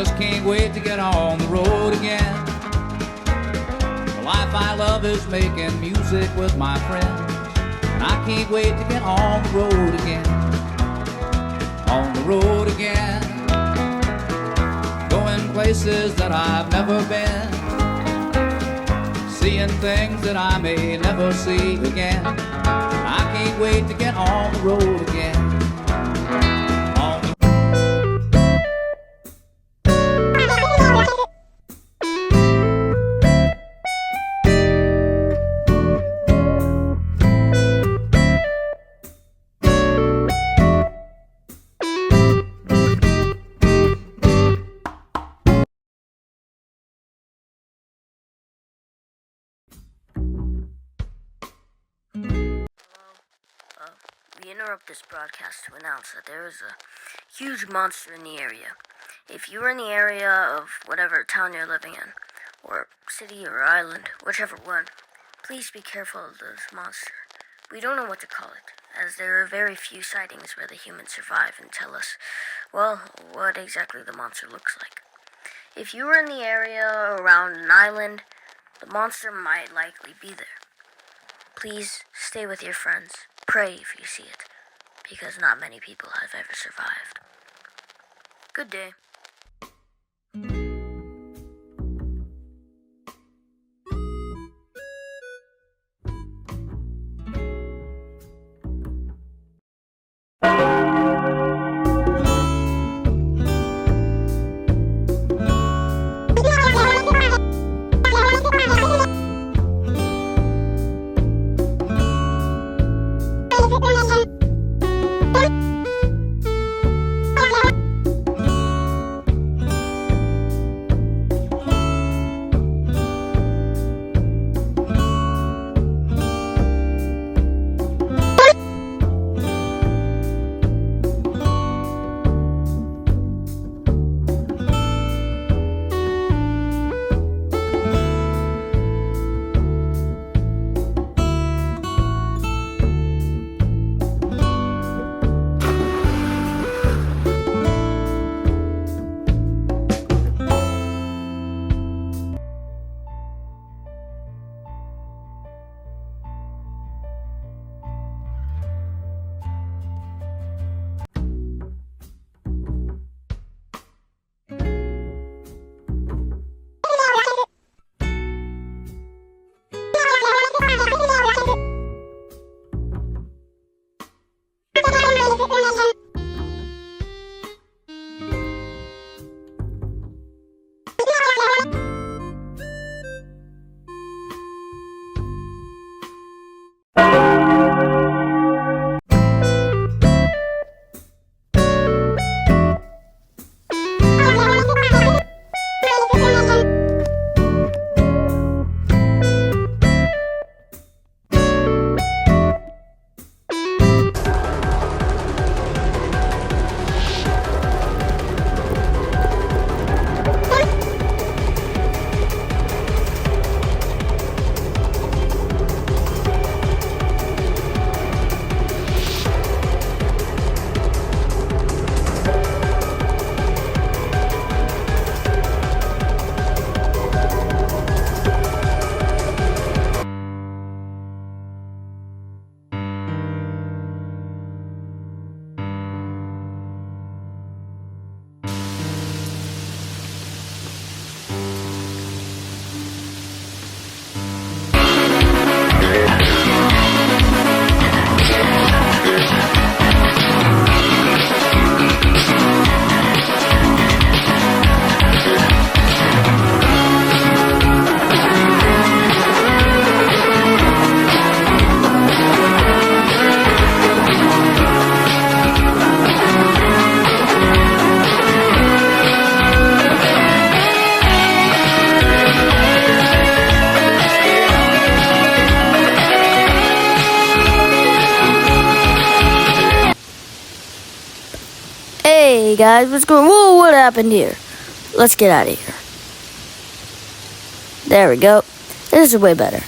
just can't wait to get on the road again. The life I love is making music with my friends, and I can't wait to get on the road again. On the road again, going places that I've never been, seeing things that I may never see again. I can't wait to get on the road again. We interrupt this broadcast to announce that there is a huge monster in the area. If you're in the area of whatever town you're living in, or city or island, whichever one, please be careful of this monster. We don't know what to call it, as there are very few sightings where the humans survive and tell us, well, what exactly the monster looks like. If you are in the area around an island, the monster might likely be there. Please stay with your friends. Pray if you see it, because not many people have ever survived. Good day. Hey guys, what's going on? Whoa, what happened here? Let's get out of here. There we go. This is way better.